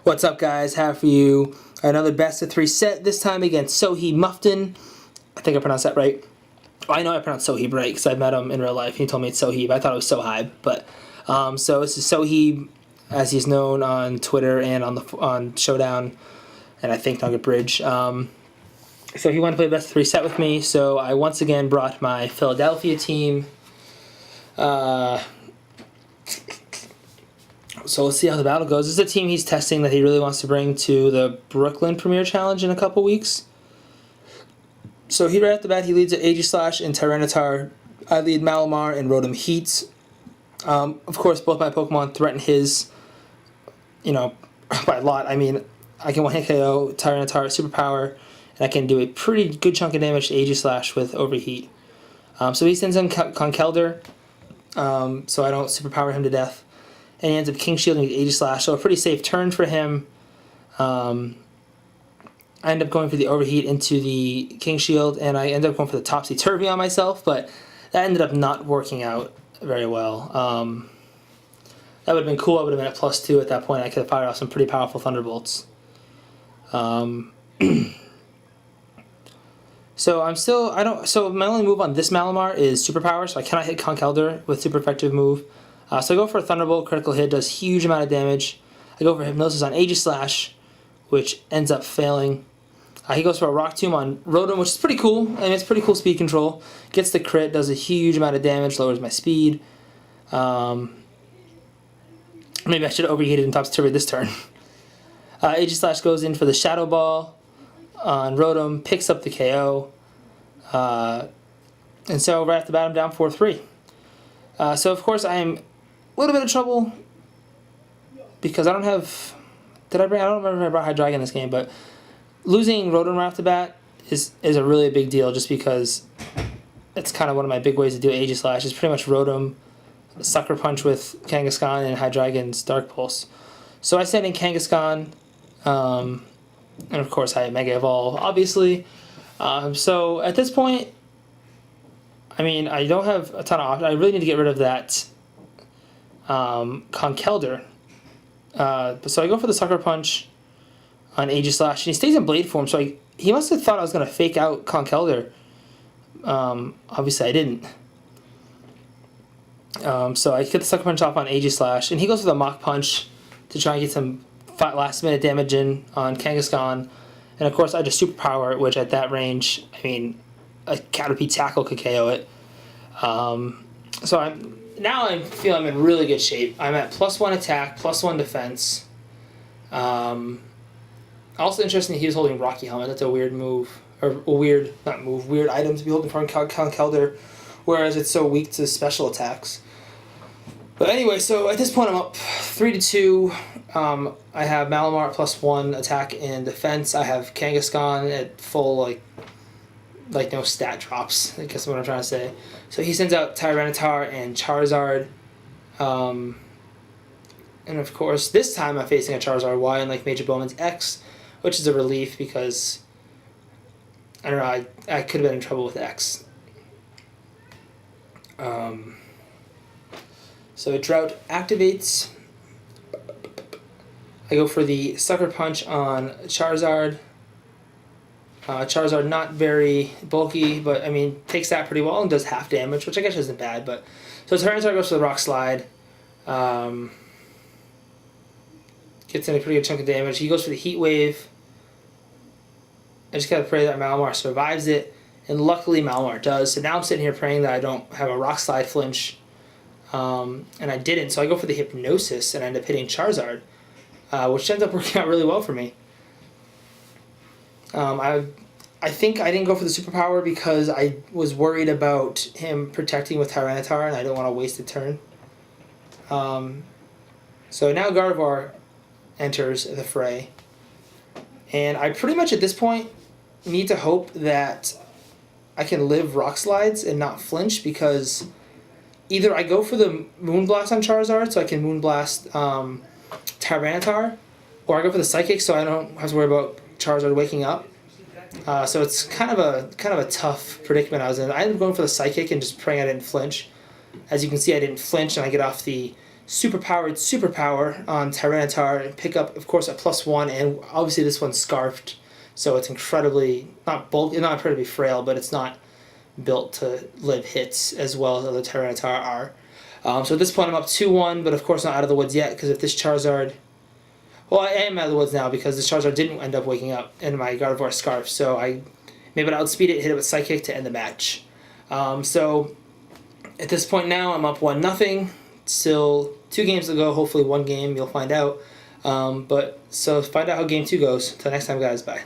What's up, guys? Have for you another best of 3 set, this time against Sohaib Muftin. I think I pronounced that right. Well, I know I pronounced Sohaib right because I met him in real life. He told me it's Sohaib. I thought it was Sohaib. But so this is Sohaib, as he's known on Twitter and on Showdown, and I think Nugget Bridge. So he wanted to play best of 3 set with me. So I once again brought my Philadelphia team. So let's see how the battle goes. This is a team he's testing that he really wants to bring to the Brooklyn Premier Challenge in a couple weeks. So right off the bat, he leads at Aegislash and Tyranitar. I lead Malamar and Rotom Heat. Of course, both my Pokemon threaten his, by a lot. I mean, I can one-hit KO Tyranitar Superpower, and I can do a pretty good chunk of damage to Aegislash with Overheat. So he sends in Conkeldurr, so I don't Superpower him to death. And he ends up King Shielding with Aegislash, so a pretty safe turn for him. I end up going for the Overheat into the King Shield, and I end up going for the Topsy-Turvy on myself, but that ended up not working out very well. That would have been cool. I would have been at +2 at that point. I could have fired off some pretty powerful Thunderbolts. So my only move on this Malamar is Superpower, so I cannot hit Conkeldurr with super effective move. So I go for a Thunderbolt, critical hit, does huge amount of damage. I go for Hypnosis on Aegislash, which ends up failing. He goes for a Rock Tomb on Rotom, which is pretty cool. I mean, it's pretty cool speed control. Gets the crit, does a huge amount of damage, lowers my speed. Maybe I should have overheated and Topsy-Turvy this turn. Aegislash goes in for the Shadow Ball on Rotom, picks up the KO. And so right off the bat, I'm down 4-3. So of course I am a little bit of trouble because I don't have. I don't remember if I brought Hydreigon in this game, but losing Rotom right off the bat is a really big deal just because it's kind of one of my big ways to do Aegislash. It's pretty much Rotom, Sucker Punch with Kangaskhan, and Hydreigon's Dark Pulse. So I send in Kangaskhan, and of course I Mega Evolve, obviously. So at this point, I mean, I don't have a ton of options. I really need to get rid of that Conkeldurr. So I go for the Sucker Punch on Aegislash, and he stays in Blade form, so he must have thought I was going to fake out Conkeldurr. Obviously I didn't. So I get the Sucker Punch off on Aegislash, and he goes for the Mach Punch to try and get some last minute damage in on Kangaskhan. And of course I just Superpower it, which at that range, I mean, a Caterpie Tackle could KO it. So I feel I'm in really good shape. I'm at +1 attack, +1 defense. Also interesting, he was holding Rocky Helmet. That's a weird move, or weird item to be holding from Conkeldurr, whereas it's so weak to special attacks. But anyway, so at this point I'm up 3-2. I have Malamar at +1 attack and defense. I have Kangaskhan at full like no stat drops, I guess is what I'm trying to say. So he sends out Tyranitar and Charizard. And of course, this time I'm facing a Charizard Y and like Major Bowman's X, which is a relief because, I don't know, I could have been in trouble with X. So Drought activates. I go for the Sucker Punch on Charizard. Charizard not very bulky, but I mean takes that pretty well and does half damage, which I guess isn't bad. But so Tyranitar goes for the Rock Slide, gets in a pretty good chunk of damage. He goes for the Heat Wave. I just gotta pray that Malamar survives it, and luckily Malamar does. So now I'm sitting here praying that I don't have a Rock Slide flinch, and I didn't. So I go for the Hypnosis and I end up hitting Charizard, which ends up working out really well for me. I think I didn't go for the Superpower because I was worried about him protecting with Tyranitar and I didn't want to waste a turn. So now Gardevoir enters the fray. And I pretty much at this point need to hope that I can live Rock Slides and not flinch, because either I go for the Moonblast on Charizard so I can Moonblast Tyranitar, or I go for the Psychic so I don't have to worry about Charizard waking up. So it's kind of a tough predicament I was in. I ended up going for the Psychic and just praying I didn't flinch. As you can see, I didn't flinch, and I get off the superpowered superpower on Tyranitar, pick up, of course, a +1, and obviously this one's scarfed, so it's incredibly, not incredibly frail, but it's not built to live hits as well as other Tyranitar are. So at this point I'm up 2-1, but of course not out of the woods yet, because if this Charizard... Well, I am out of the woods now, because this Charizard didn't end up waking up in my Gardevoir Scarf, so I maybe I'd outspeed it, hit it with Psychic to end the match. So at this point now, I'm up 1-0. Still 2 games to go, hopefully 1 game, you'll find out. So find out how game 2 goes. Till next time, guys, bye.